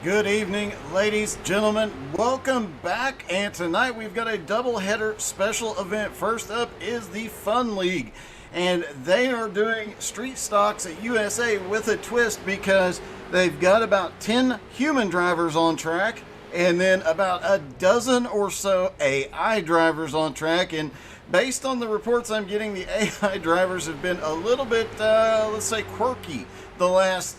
Good evening, ladies, gentlemen. Welcome back. And tonight we've got a double-header special event. First up is the F.U.N League. And they are doing street stocks at USA with a twist because they've got about 10 human drivers on track and then about a dozen or so AI drivers on track. And based on the reports I'm getting, the AI drivers have been a little bit, let's say, quirky the last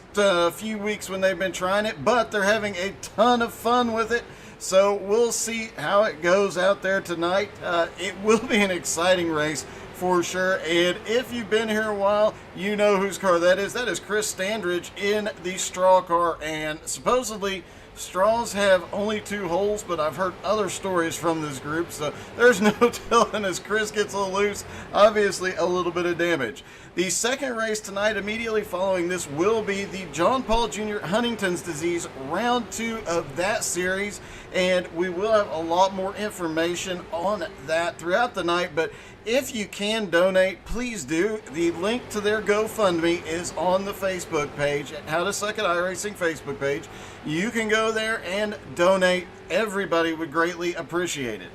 few weeks when they've been trying it, but they're having a ton of fun with it. So we'll see how it goes out there tonight. It will be an exciting race for sure. And if you've been here a while, you know whose car that is. That is Chris Standridge in the straw car. And supposedly straws have only 2 holes, but I've heard other stories from this group, so there's no telling as Chris gets a little loose, obviously a little bit of damage. The second race tonight, immediately following this, will be the John Paul Jr. Huntington's disease, round 2 of that series, and we will have a lot more information on that throughout the night. But if you can donate, please do. The link to their GoFundMe is on the Facebook page, How to Suck at iRacing Facebook page. You can go there and donate. Everybody would greatly appreciate it.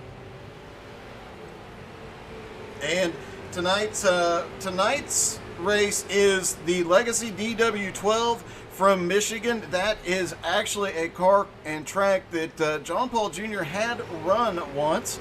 And tonight's race is the Legacy DW12 from Michigan. That is actually a car and track that John Paul Jr. had run once.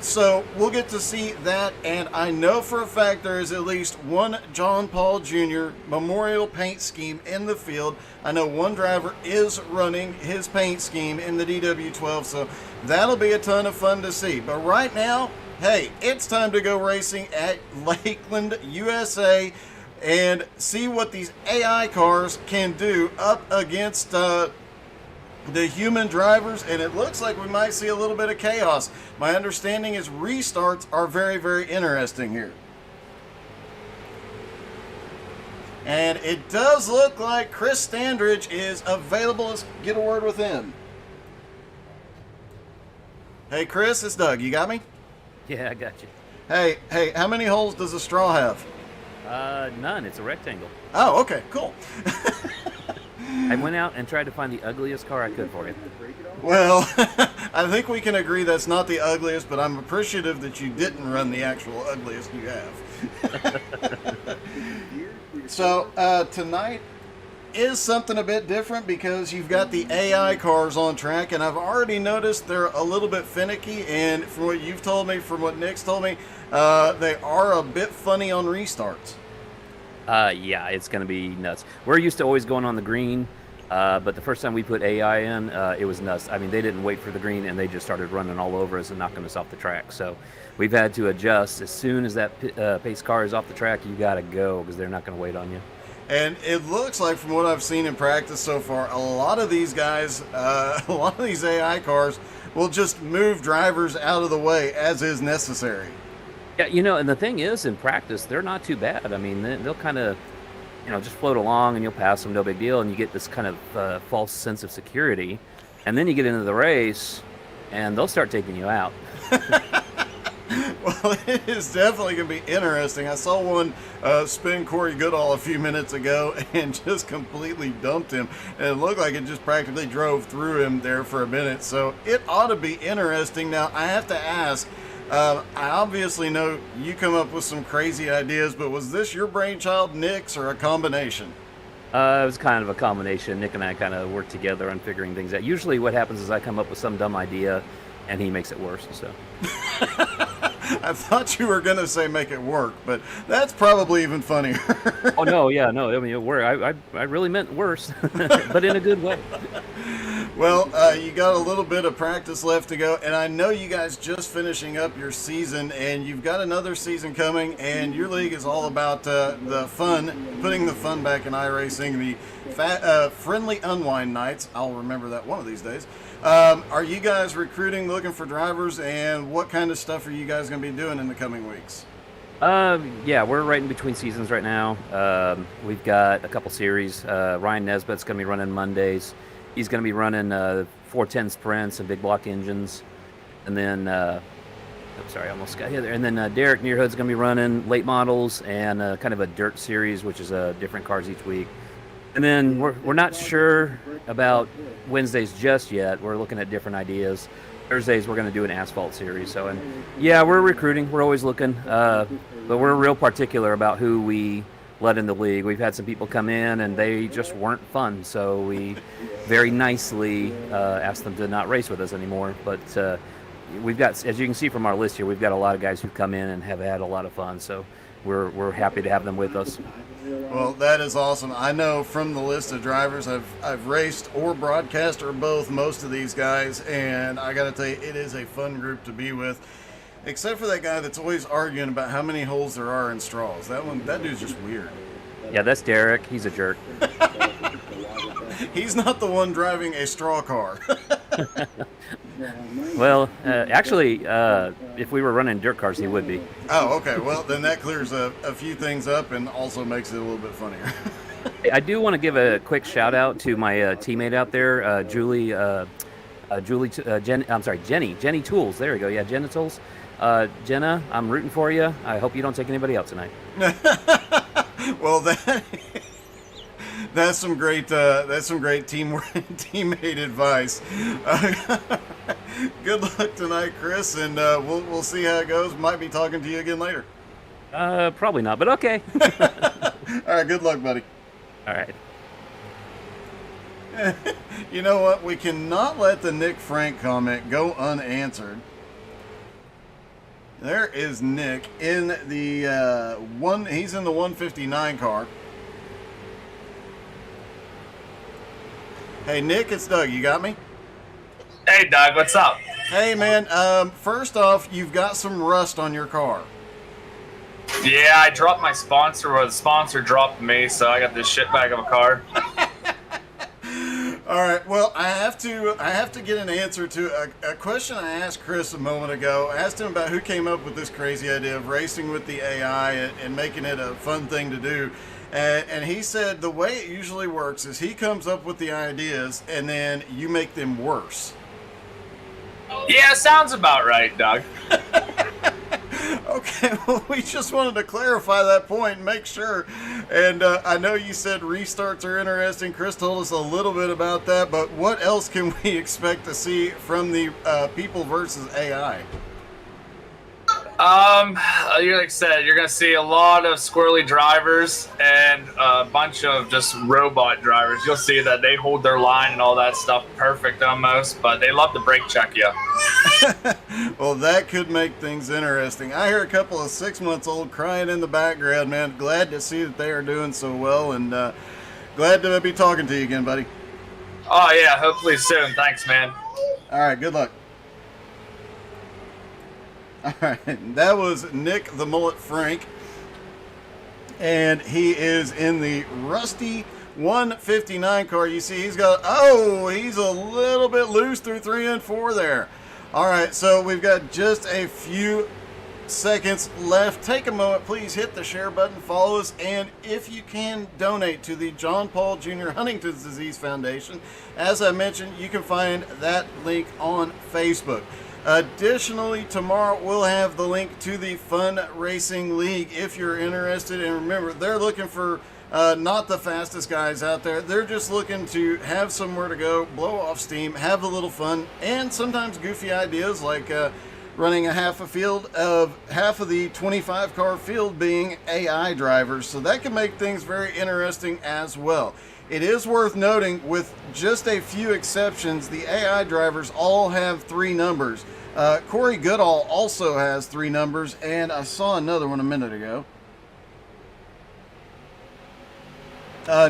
So we'll get to see that, and I know for a fact there is at least one John Paul Jr. Memorial paint scheme in the field. I know one driver is running his paint scheme in the DW12, so that'll be a ton of fun to see. But right now, hey, it's time to go racing at Lakeland, USA, and see what these AI cars can do up against the human drivers, and it looks like we might see a little bit of chaos. My understanding is restarts are very, very interesting here. And it does look like Chris Standridge is available. Let's get a word with him. Hey Chris, it's Doug. You got me? Yeah, I got you. Hey, how many holes does a straw have? None. It's a rectangle. Oh, okay, cool. I went out and tried to find the ugliest car I could for you. Well, I think we can agree that's not the ugliest, but I'm appreciative that you didn't run the actual ugliest you have. So, tonight is something a bit different because you've got the AI cars on track, and I've already noticed they're a little bit finicky, and from what you've told me, from what Nick's told me, they are a bit funny on restarts. Yeah, it's going to be nuts. We're used to always going on the green, but the first time we put AI in, it was nuts. I mean, they didn't wait for the green, and they just started running all over us and knocking us off the track. So we've had to adjust. As soon as that pace car is off the track, you got to go because they're not going to wait on you. And it looks like, from what I've seen in practice so far, a lot of these guys, a lot of these AI cars will just move drivers out of the way as is necessary. Yeah, and the thing is, in practice, they're not too bad. I mean, they'll kind of, just float along and you'll pass them, no big deal, and you get this kind of false sense of security. And then you get into the race, and they'll start taking you out. Well, it is definitely going to be interesting. I saw one spin Corey Goodall a few minutes ago and just completely dumped him. And it looked like it just practically drove through him there for a minute. So it ought to be interesting. Now, I have to ask, I obviously know you come up with some crazy ideas, but was this your brainchild, Nick's, or a combination? It was kind of a combination. Nick and I kind of work together on figuring things out. Usually what happens is I come up with some dumb idea, and he makes it worse. So. I thought you were going to say make it work, but that's probably even funnier. Oh, no, yeah, no. I mean, I really meant worse, but in a good way. Well, you got a little bit of practice left to go, and I know you guys just finishing up your season, and you've got another season coming, and your league is all about the fun, putting the fun back in iRacing, the friendly unwind nights. I'll remember that one of these days. Are you guys recruiting, looking for drivers, and what kind of stuff are you guys going to be doing in the coming weeks? Yeah, we're right in between seasons right now. We've got a couple series. Ryan Nesbitt's going to be running Mondays. He's going to be running 410 sprints and big block engines. And then, I almost got here there. And then Derek Nearhood's going to be running late models and kind of a dirt series, which is different cars each week. And then we're not sure about Wednesdays just yet. We're looking at different ideas. Thursdays we're going to do an asphalt series. So, and yeah, we're recruiting. We're always looking, but we're real particular about who we let in the league. We've had some people come in and they just weren't fun, so we very nicely asked them to not race with us anymore. But we've got, as you can see from our list here, we've got a lot of guys who come in and have had a lot of fun. So we're happy to have them with us. Well, that is awesome. I know from the list of drivers I've raced or broadcast or both most of these guys, and I got to tell you, it is a fun group to be with. Except for that guy that's always arguing about how many holes there are in straws. That dude's just weird. Yeah, that's Derek. He's a jerk. He's not the one driving a straw car. Well, actually, if we were running dirt cars, he would be. Oh, okay. Well, then that clears a few things up and also makes it a little bit funnier. I do want to give a quick shout out to my teammate out there, Jenny Tools. There we go. Yeah, Jenny Tools. Jenna, I'm rooting for you. I hope you don't take anybody out tonight. Well, that's some great teammate advice. Good luck tonight, Chris, and we'll see how it goes. Might be talking to you again later. Probably not, but okay. All right, good luck, buddy. All right. You know what? We cannot let the Nick Frank comment go unanswered. There is Nick in the he's in the 159 car. Hey, Nick, it's Doug. You got me? Hey, Doug, what's up? Hey, man. First off, you've got some rust on your car. Yeah, I dropped my sponsor, or the sponsor dropped me, so I got this shitbag of a car. All right. Well, I have to get an answer to a question I asked Chris a moment ago. I asked him about who came up with this crazy idea of racing with the AI and making it a fun thing to do. And he said the way it usually works is he comes up with the ideas and then you make them worse. Yeah, sounds about right, Doug. Okay, well, we just wanted to clarify that point and make sure. And I know you said restarts are interesting. Chris told us a little bit about that, but what else can we expect to see from the people versus AI? Like I said, you're gonna see a lot of squirrely drivers and a bunch of just robot drivers. You'll see that they hold their line and all that stuff perfect almost, but they love to brake check you. Well, that could make things interesting. I hear a couple of 6-month-old crying in the background, man. Glad to see that they are doing so well, and glad to be talking to you again, buddy. Oh yeah, hopefully soon. Thanks, man. All right, good luck. All right, that was Nick the Mullet Frank, and he is in the rusty 159 car. You see he's a little bit loose through 3 and 4 there. All right, so we've got just a few seconds left. Take a moment, please hit the share button, follow us, and if you can, donate to the John Paul Jr. Huntington's Disease Foundation. As I mentioned, you can find that link on Facebook. Additionally, tomorrow we'll have the link to the F.U.N Racing League if you're interested. And remember, they're looking for not the fastest guys out there. They're just looking to have somewhere to go, blow off steam, have a little fun, and sometimes goofy ideas like running half of the 25 car field being AI drivers. So that can make things very interesting as well. It is worth noting, with just a few exceptions, the AI drivers all have 3 numbers. Corey Goodall also has 3 numbers, and I saw another one a minute ago.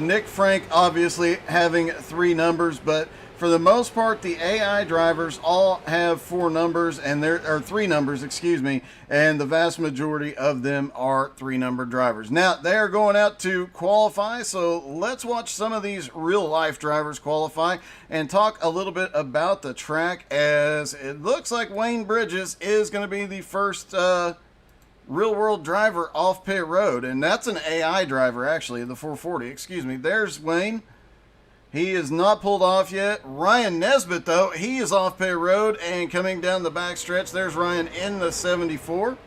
Nick Frank obviously having 3 numbers, but for the most part, the AI drivers all have 4 numbers, and there are 3 numbers, excuse me, and the vast majority of them are 3-number drivers. Now, they are going out to qualify, so let's watch some of these real-life drivers qualify and talk a little bit about the track, as it looks like Wayne Bridges is going to be the first real-world driver off pit road, and that's an AI driver, actually, the 440, excuse me. There's Wayne. He is not pulled off yet. Ryan Nesbitt, though, he is off pit road and coming down the back stretch. There's Ryan in the 74.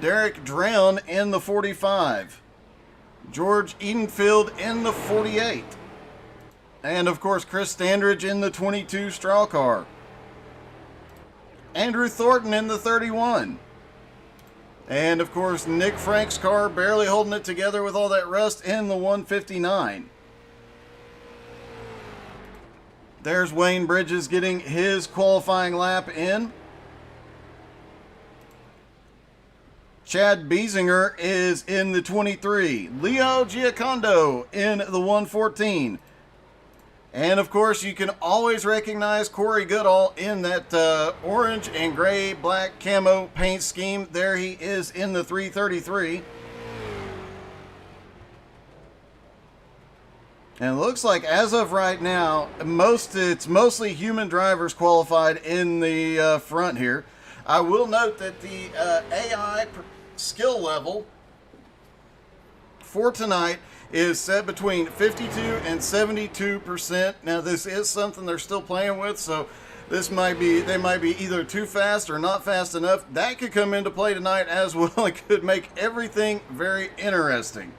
Derek Drown in the 45. George Edenfield in the 48. And, of course, Chris Standridge in the 22 straw car. Andrew Thornton in the 31. And, of course, Nick Frank's car barely holding it together with all that rust in the 159. There's Wayne Bridges getting his qualifying lap in. Chad Biesinger is in the 23. Leo Giacondo in the 114. And, of course, you can always recognize Corey Goodall in that orange and gray black camo paint scheme. There he is in the 333. And it looks like, as of right now, it's mostly human drivers qualified in the front here. I will note that the AI skill level for tonight is set between 52 and 72%. Now, this is something they're still playing with, so they might be either too fast or not fast enough. That could come into play tonight as well. It could make everything very interesting.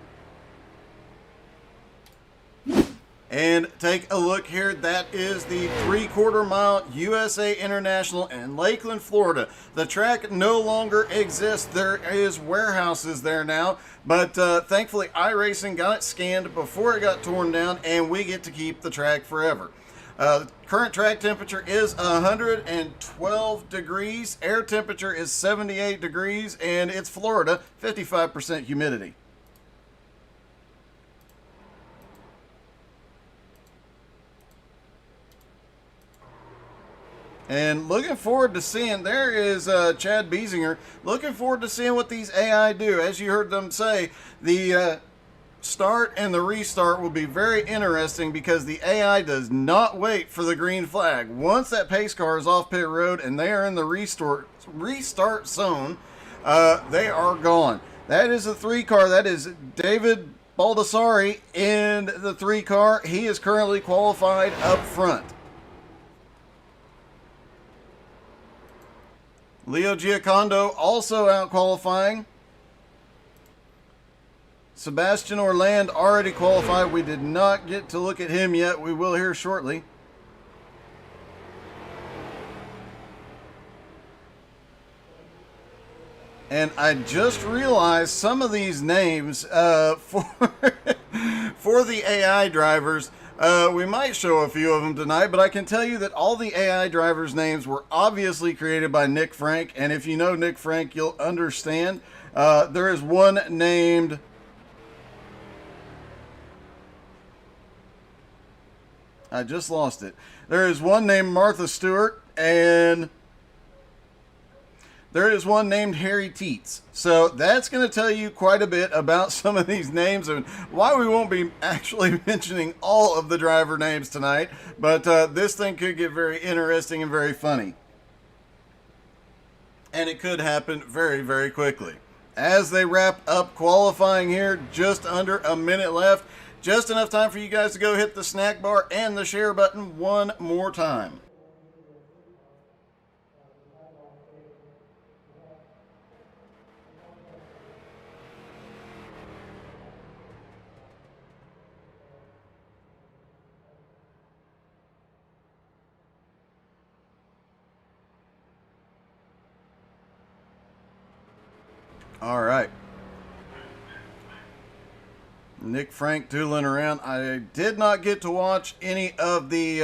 And take a look here. That is the 3/4 mile USA International in Lakeland, Florida. The track no longer exists. There is warehouses there now, but thankfully iRacing got it scanned before it got torn down, and we get to keep the track forever. Current track temperature is 112 degrees. Air temperature is 78 degrees, and it's Florida, 55% humidity. And looking forward to seeing, there is Chad Biesinger, looking forward to seeing what these AI do. As you heard them say, the start and the restart will be very interesting because the AI does not wait for the green flag. Once that pace car is off pit road and they are in the restart zone, they are gone. That is a 3 car. That is David Baldassari in the 3 car. He is currently qualified up front. Leo Giacondo also out qualifying. Sebastian Orland already qualified. We did not get to look at him yet. We will here shortly. And I just realized some of these names for the AI drivers. We might show a few of them tonight, but I can tell you that all the AI drivers' names were obviously created by Nick Frank, and if you know Nick Frank, you'll understand. There is one named... I just lost it. There is one named Martha Stewart, and there is one named Harry Teets. So that's going to tell you quite a bit about some of these names and why we won't be actually mentioning all of the driver names tonight. But this thing could get very interesting and very funny. And it could happen very, very quickly. As they wrap up qualifying here, just under a minute left. Just enough time for you guys to go hit the snack bar and the share button one more time. All right. Nick Frank tooling around. I did not get to watch any of the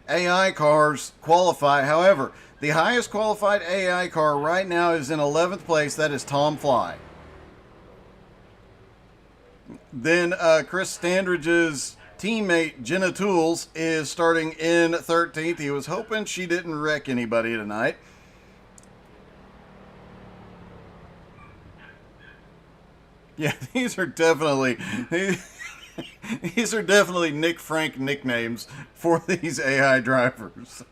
AI cars qualify. However, the highest qualified AI car right now is in 11th place. That is Tom Fly. Then Chris Standridge's teammate Jenna Tools is starting in 13th. He was hoping she didn't wreck anybody tonight. Yeah, these are definitely Nick Frank nicknames for these AI drivers.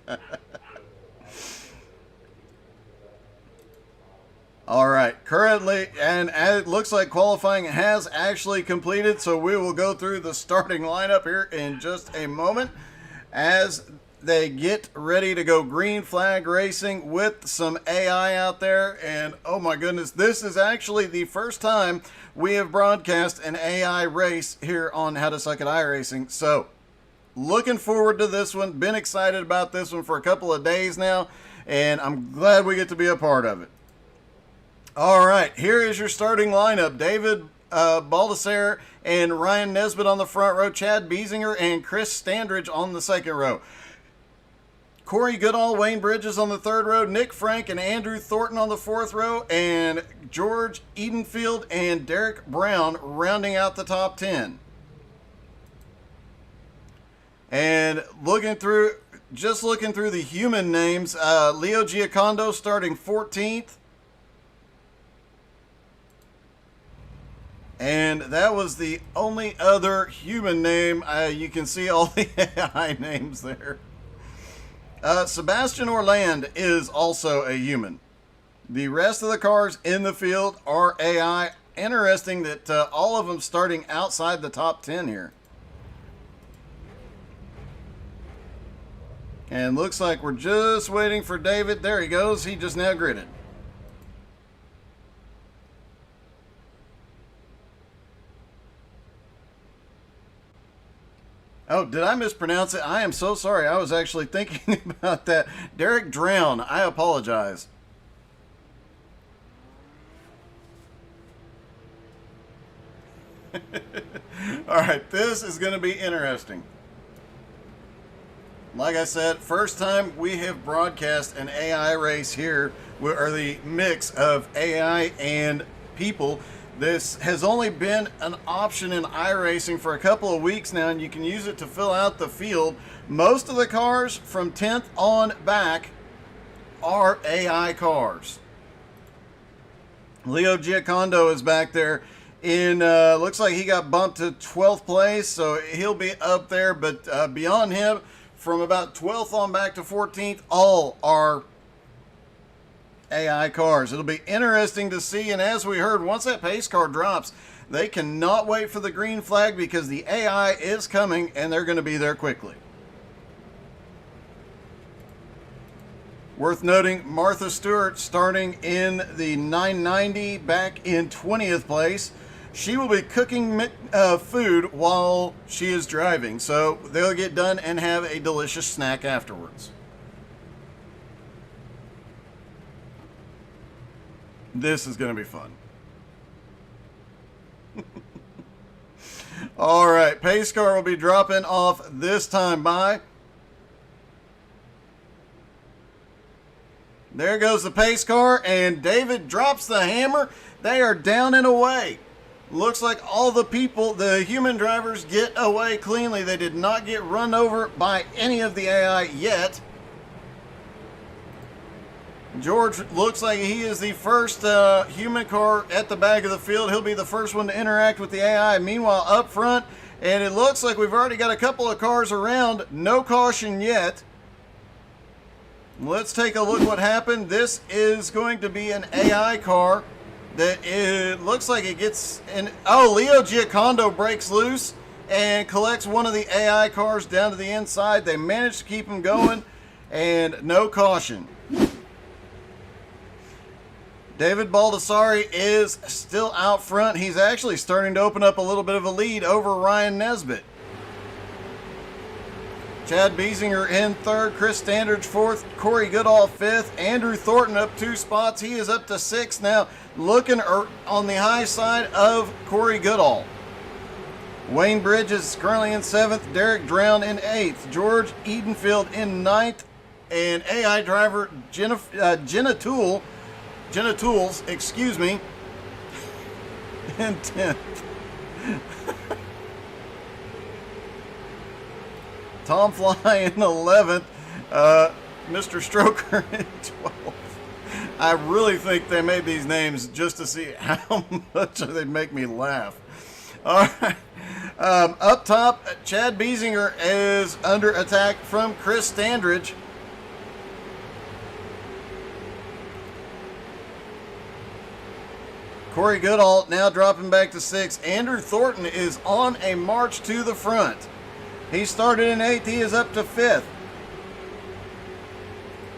All right, currently, and it looks like qualifying has actually completed, so we will go through the starting lineup here in just a moment. As they get ready to go green flag racing with some AI out there. And oh my goodness, this is actually the first time we have broadcast an AI race here on How to Suck at iRacing. So looking forward to this one. Been excited about this one for a couple of days now, and I'm glad we get to be a part of it. All right, here is your starting lineup. David Baldessare and Ryan Nesbitt on the front row, Chad Biesinger and Chris Standridge on the second row. Corey Goodall, Wayne Bridges on the third row, Nick Frank and Andrew Thornton on the fourth row, and George Edenfield and Derek Brown rounding out the top 10. And looking through the human names, Leo Giacondo starting 14th. And that was the only other human name. You can see all the AI names there. Sebastian Orland is also a human. The rest of the cars in the field are AI. Interesting that all of them starting outside the top 10 here. And looks like we're just waiting for David. There he goes. He just now gridded. Oh, did I mispronounce it? I am so sorry. I was actually thinking about that. Derek Drown. I apologize. All right, this is going to be interesting. Like I said, first time we have broadcast an AI race here, or the mix of AI and people. This has only been an option in iRacing for a couple of weeks now, and you can use it to fill out the field. Most of the cars from 10th on back are AI cars. Leo Giacondo is back there in, looks like he got bumped to 12th place, so he'll be up there, but beyond him, from about 12th on back to 14th, all are AI cars. It'll be interesting to see, and as we heard, once that pace car drops, they cannot wait for the green flag because the AI is coming and they're going to be there quickly. Worth noting, Martha Stewart starting in the 990 back in 20th place. She will be cooking food while she is driving, so they'll get done and have a delicious snack afterwards. This is going to be fun. All right, pace car will be dropping off this time by. There goes the pace car, and David drops the hammer. They are down and away. Looks like all the people, the human drivers, get away cleanly. They did not get run over by any of the AI yet. George looks like he is the first human car at the back of the field. He'll be the first one to interact with the AI. Meanwhile, up front, and it looks like we've already got a couple of cars around. No caution yet. Let's take a look what happened. This is going to be an AI car that it looks like it gets in. Oh, Leo Giacondo breaks loose and collects one of the AI cars down to the inside. They managed to keep him going, and no caution. David Baldessare is still out front. He's actually starting to open up a little bit of a lead over Ryan Nesbitt. Chad Biesinger in third, Chris Standridge fourth, Corey Goodall fifth, Andrew Thornton up 2 spots. He is up to 6th now, looking on the high side of Corey Goodall. Wayne Bridges is currently in 7th, Derek Drown in 8th, George Edenfield in 9th, and AI driver Jenna Tools, excuse me, in 10th. Tom Fly in 11th, Mr. Stroker in 12th. I really think they made these names just to see how much they'd make me laugh. All right. Up top, Chad Biesinger is under attack from Chris Standridge. Corey Goodall now dropping back to 6th. Andrew Thornton is on a march to the front. He started in 8th. He is up to 5th.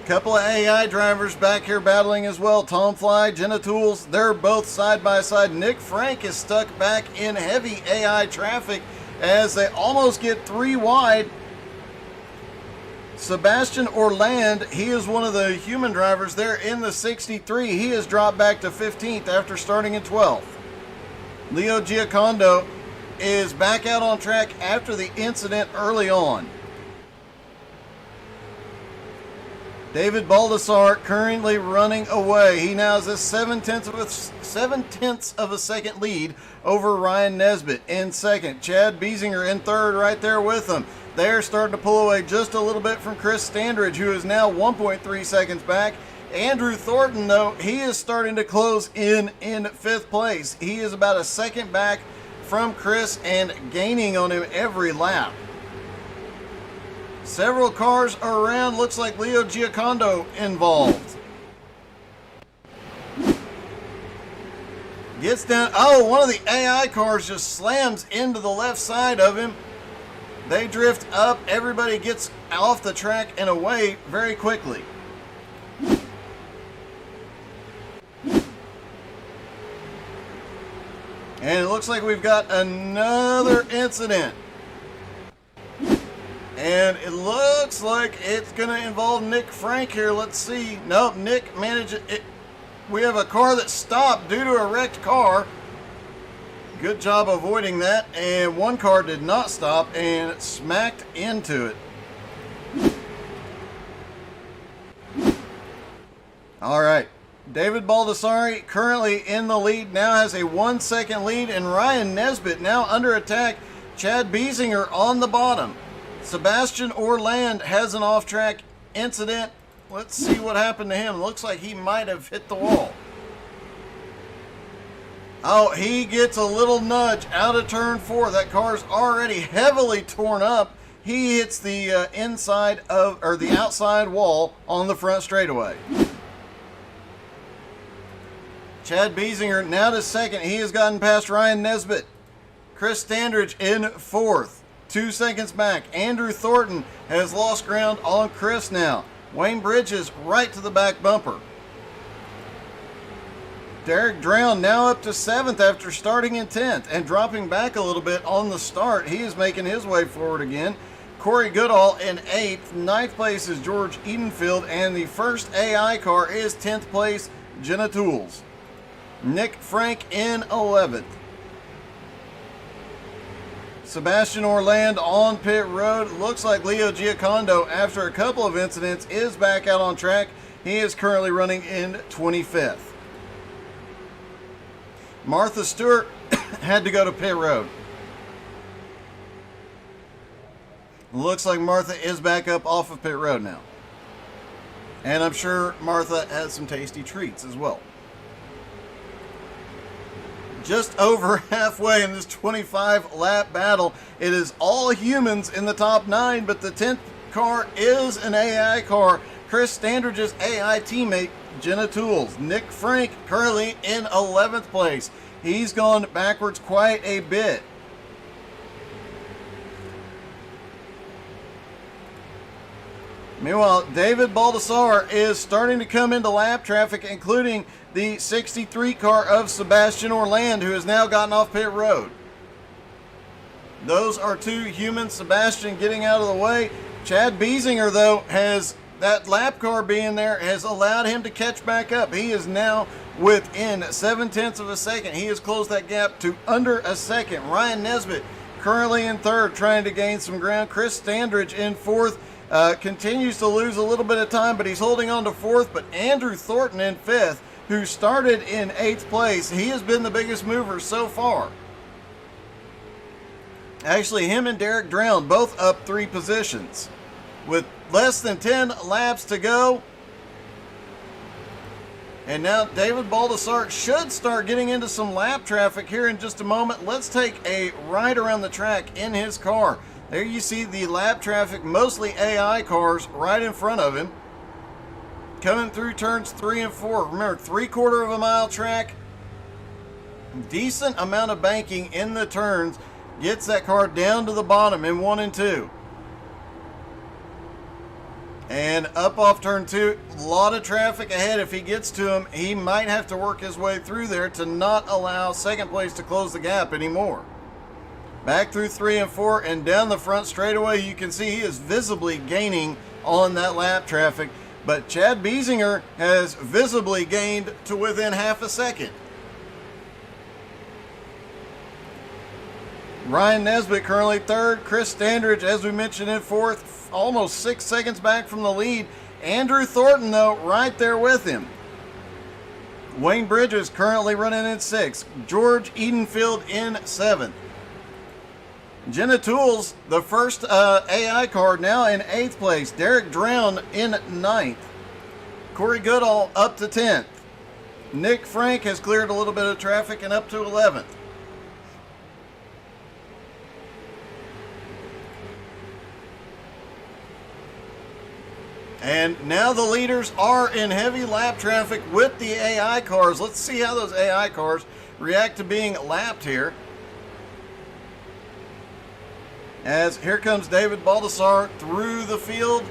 Couple of AI drivers back here battling as well. Tom Fly, Jenna Tools, they're both side by side. Nick Frank is stuck back in heavy AI traffic as they almost get 3 wide. Sebastian Orland, he is one of the human drivers there in the 63. He has dropped back to 15th after starting in 12th. Leo Giacondo is back out on track after the incident early on. David Baldassar currently running away. He now has a 7/10 of a second lead over Ryan Nesbitt in second. Chad Biesinger in third right there with him. They're starting to pull away just a little bit from Chris Standridge, who is now 1.3 seconds back. Andrew Thornton, though, he is starting to close in 5th place. He is about a second back from Chris and gaining on him every lap. Several cars are around. Looks like Leo Giacondo involved. Gets down. Oh, one of the AI cars just slams into the left side of him. They drift up. Everybody gets off the track and away very quickly. And it looks like we've got another incident. And it looks like it's going to involve Nick Frank here. Let's see. Nope, Nick managed it. We have a car that stopped due to a wrecked car. Good job avoiding that. And one car did not stop and smacked into it. All right. David Baldassari currently in the lead, now has a 1 second lead, and Ryan Nesbitt now under attack. Chad Biesinger on the bottom. Sebastian Orland has an off-track incident. Let's see what happened to him. Looks like he might have hit the wall. Oh, he gets a little nudge out of turn 4. That car's already heavily torn up. He hits the inside of, or the outside wall on the front straightaway. Chad Biesinger now to second. He has gotten past Ryan Nesbitt. Chris Standridge in 4th. 2 seconds back. Andrew Thornton has lost ground on Chris now. Wayne Bridges right to the back bumper. Derek Drown now up to 7th after starting in 10th and dropping back a little bit on the start. He is making his way forward again. Corey Goodall in 8th. 9th place is George Edenfield, and the first AI car is 10th place, Jenna Tools. Nick Frank in 11th. Sebastian Orland on pit road. Looks like Leo Giacondo, after a couple of incidents, is back out on track. He is currently running in 25th. Martha Stewart had to go to pit road. Looks like Martha is back up off of pit road now. And I'm sure Martha has some tasty treats as well. Just over halfway in this 25-lap battle. It is all humans in the top 9, but the 10th car is an AI car. Chris Standridge's AI teammate, Jenna Tools. Nick Frank currently in 11th place. He's gone backwards quite a bit. Meanwhile, David Baldassar is starting to come into lap traffic, including the 63 car of Sebastian Orland, who has now gotten off pit road. Those are 2 humans. Sebastian getting out of the way. Chad Biesinger, though, has that lap car being there has allowed him to catch back up. He is now within 7/10 of a second. He has closed that gap to under a second. Ryan Nesbitt currently in 3rd, trying to gain some ground. Chris Standridge in 4th. Continues to lose a little bit of time, but he's holding on to 4th. But Andrew Thornton in 5th, who started in 8th place, he has been the biggest mover so far. Actually, him and Derek Drown both up 3 positions. With less than 10 laps to go. And now David Baldassar should start getting into some lap traffic here in just a moment. Let's take a ride around the track in his car. There you see the lap traffic, mostly AI cars, right in front of him. Coming through turns 3 and 4. Remember, 3/4 of a mile track. Decent amount of banking in the turns. Gets that car down to the bottom in 1 and 2. And up off turn 2, a lot of traffic ahead. If he gets to him, he might have to work his way through there to not allow second place to close the gap anymore. Back through 3 and 4 and down the front straightaway, you can see he is visibly gaining on that lap traffic. But Chad Biesinger has visibly gained to within half a second. Ryan Nesbitt currently third. Chris Standridge, as we mentioned, in fourth, almost 6 seconds back from the lead. Andrew Thornton, though, right there with him. Wayne Bridges currently running in 6th. George Edenfield in 7th. Jenna Tools, the first AI car, now in 8th place. Derek Drown in 9th. Corey Goodall up to 10th. Nick Frank has cleared a little bit of traffic and up to 11th. And now the leaders are in heavy lap traffic with the AI cars. Let's see how those AI cars react to being lapped here. As here comes David Baldassar through the field,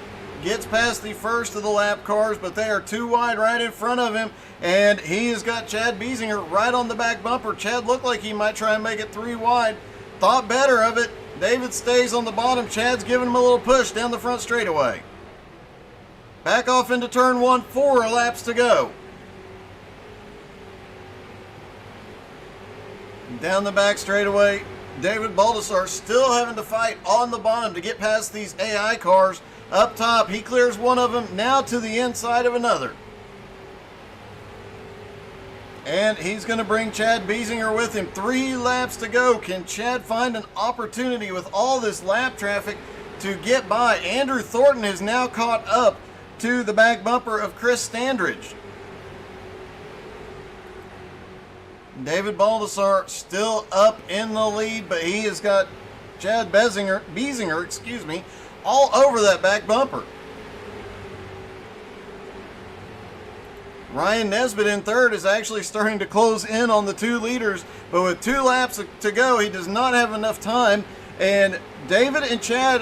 gets past the first of the lap cars, but they are too wide right in front of him, and he has got Chad Biesinger right on the back bumper. Chad looked like he might try and make it 3 wide. Thought better of it. David stays on the bottom. Chad's giving him a little push down the front straightaway. Back off into turn 1, 4 laps to go. Down the back straightaway, David Baldassar still having to fight on the bottom to get past these AI cars. Up top, he clears one of them, now to the inside of another. And he's going to bring Chad Biesinger with him. 3 laps to go. Can Chad find an opportunity with all this lap traffic to get by? Andrew Thornton is now caught up to the back bumper of Chris Standridge. David Baldassar still up in the lead, but he has got Chad Biesinger, all over that back bumper. Ryan Nesbitt in third is actually starting to close in on the 2 leaders, but with 2 laps to go, he does not have enough time. And David and Chad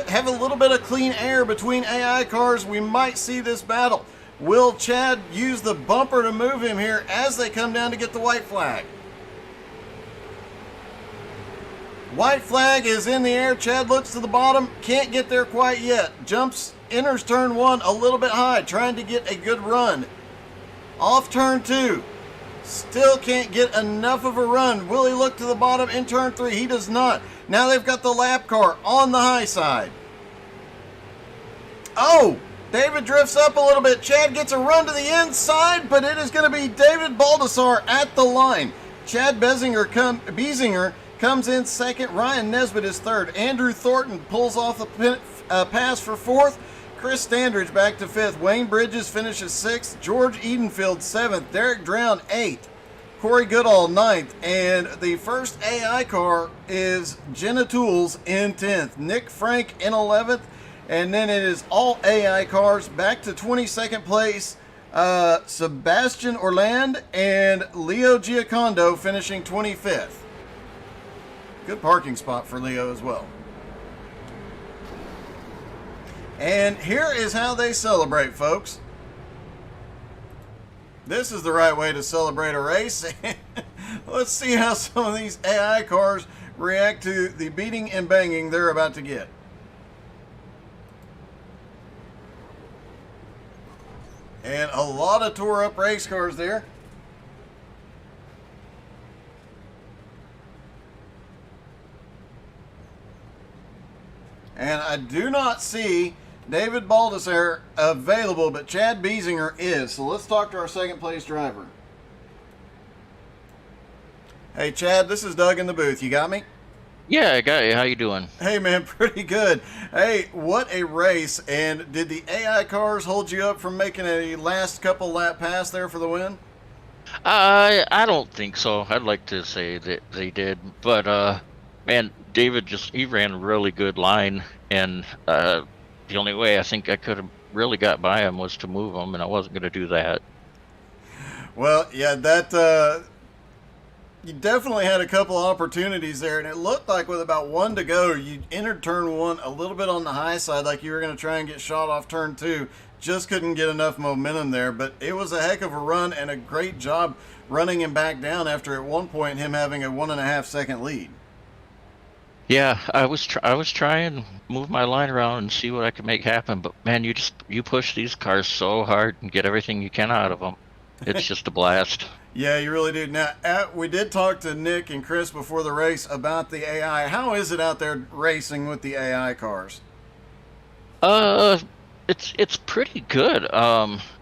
have a little bit of clean air between AI cars. We might see this battle. Will Chad use the bumper to move him here as they come down to get the white flag? White flag is in the air. Chad looks to the bottom, can't get there quite yet. Enters turn 1 a little bit high, trying to get a good run. Off turn 2. Still can't get enough of a run. Will he look to the bottom in turn 3? He does not. Now they've got the lap car on the high side. Oh, David drifts up a little bit. Chad gets a run to the inside, but it is going to be David Baldassar at the line. Chad Biesinger comes in second. Ryan Nesbitt is third. Andrew Thornton pulls off a pass for fourth. Chris Standridge back to 5th. Wayne Bridges finishes 6th. George Edenfield 7th. Derek Drown 8th. Corey Goodall 9th. And the first AI car is Jenna Tools in 10th. Nick Frank in 11th. And then it is all AI cars back to 22nd place. Sebastian Orland and Leo Giacondo finishing 25th. Good parking spot for Leo as well. And here is how they celebrate, folks. This is the right way to celebrate a race. Let's see how some of these AI cars react to the beating and banging they're about to get. And a lot of tore up race cars there. And I do not see David Baldassar available, but Chad Biesinger is. So let's talk to our second place driver. Hey Chad, this is Doug in the booth. You got me? Yeah, I got you. How you doing? Hey man, pretty good. Hey, what a race. And did the AI cars hold you up from making a last couple lap pass there for the win? I don't think so. I'd like to say that they did, but man, David he ran a really good line, and the only way I think I could have really got by him was to move him, and I wasn't going to do that. Well, yeah, that You definitely had a couple opportunities there, and it looked like with about one to go, you entered turn one a little bit on the high side, like you were going to try and get shot off turn two. Just couldn't get enough momentum there, but it was a heck of a run and a great job running him back down after at one point him having a 1.5 second lead. Yeah, I was trying to move my line around and see what I could make happen, but man, you push these cars so hard and get everything you can out of them. It's just a blast. Yeah, you really do. Now, we did talk to Nick and Chris before the race about the AI. How is it out there racing with the AI cars? It's pretty good.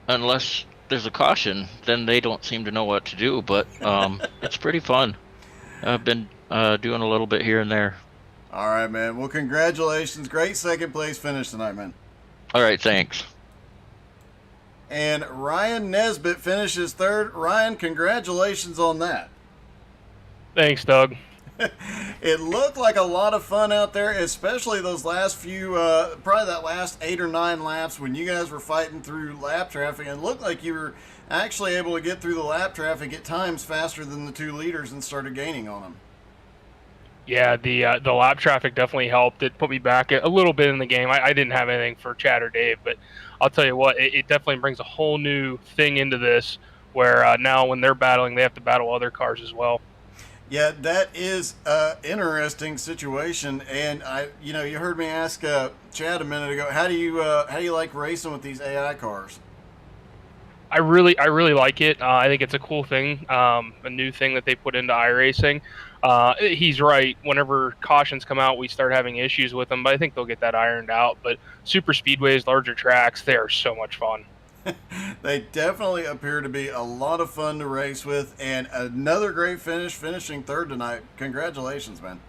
Unless there's a caution, then they don't seem to know what to do. But it's pretty fun. I've been doing a little bit here and there. All right, man. Well, congratulations. Great second place finish tonight, man. All right, thanks. And Ryan Nesbitt finishes third. Ryan, congratulations on that. Thanks, Doug. It looked like a lot of fun out there, especially those last few, probably that last 8 or 9 laps when you guys were fighting through lap traffic. And it looked like you were actually able to get through the lap traffic at times faster than the 2 leaders and started gaining on them. Yeah, the lap traffic definitely helped. It put me back a little bit in the game. I didn't have anything for Chad or Dave, but I'll tell you what, it definitely brings a whole new thing into this where now when they're battling, they have to battle other cars as well. Yeah, that is an interesting situation, and you heard me ask Chad a minute ago. How do you like racing with these AI cars? I really like it. I think it's a cool thing, a new thing that they put into iRacing. He's right. Whenever cautions come out, we start having issues with them, but I think they'll get that ironed out. But super speedways, larger tracks, they are so much fun. They definitely appear to be a lot of fun to race with, and another great finish, finishing third tonight. Congratulations, man.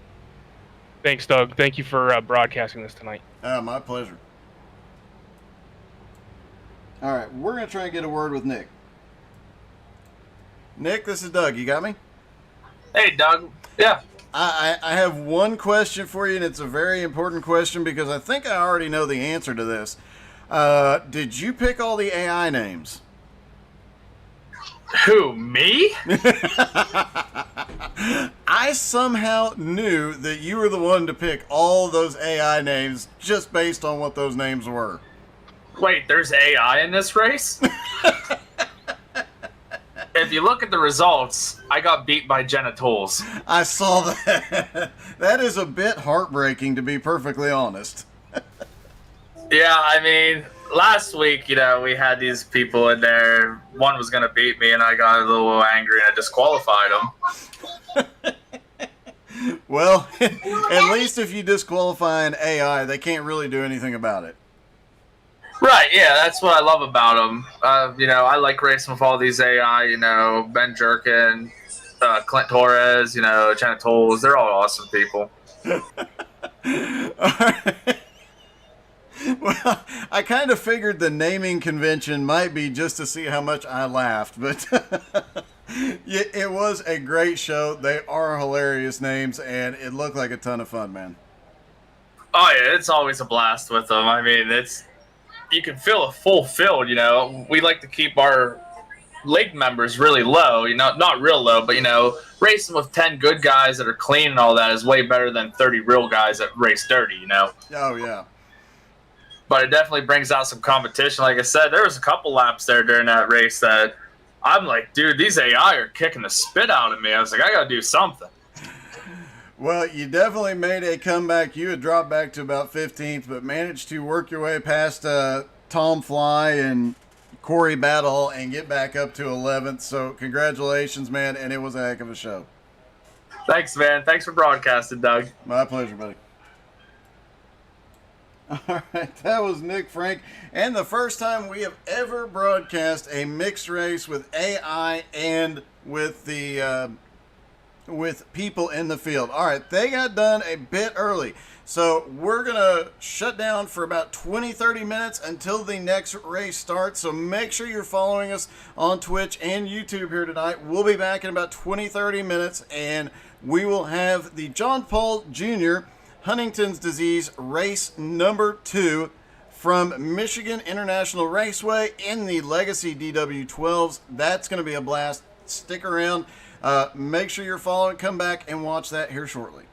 Thanks, Doug. Thank you for broadcasting this tonight. My pleasure. All right, we're going to try and get a word with Nick. Nick, this is Doug. You got me? Hey, Doug. Yeah. I have one question for you, and it's a very important question because I think I already know the answer to this. Did you pick all the AI names? Who, me? I somehow knew that you were the one to pick all those AI names just based on what those names were. Wait, there's AI in this race? If you look at the results, I got beat by Genitals. I saw that. That is a bit heartbreaking, to be perfectly honest. Yeah, I mean, last week, we had these people in there. One was going to beat me, and I got a little angry, and I disqualified him. Well, at least if you disqualify an AI, they can't really do anything about it. Right, yeah, that's what I love about them. I like racing with all these AI, Ben Jerkin, Clint Torres, Genitals. They're all awesome people. All right. Well, I kind of figured the naming convention might be just to see how much I laughed, but it was a great show. They are hilarious names, and it looked like a ton of fun, man. Oh, yeah, it's always a blast with them. I mean, you can feel a full field, We like to keep our league members really low, not real low, but, racing with 10 good guys that are clean and all that is way better than 30 real guys that race dirty, Oh, yeah. But it definitely brings out some competition. Like I said, there was a couple laps there during that race that I'm like, dude, these AI are kicking the spit out of me. I was like, I got to do something. Well, you definitely made a comeback. You had dropped back to about 15th, but managed to work your way past Tom Fly and Corey Battle and get back up to 11th. So congratulations, man, and it was a heck of a show. Thanks, man. Thanks for broadcasting, Doug. My pleasure, buddy. All right, that was Nick Frank, and the first time we have ever broadcast a mixed race with AI and with the with people in the field. All right, they got done a bit early, so we're gonna shut down for about 20-30 minutes until the next race starts. So make sure you're following us on Twitch and YouTube here tonight. We'll be back in about 20-30 minutes, and we will have the John Paul Jr. Huntington's disease race number 2 from Michigan International Raceway in the Legacy DW12s. That's going to be a blast. Stick around. Make sure you're following. Come back and watch that here shortly.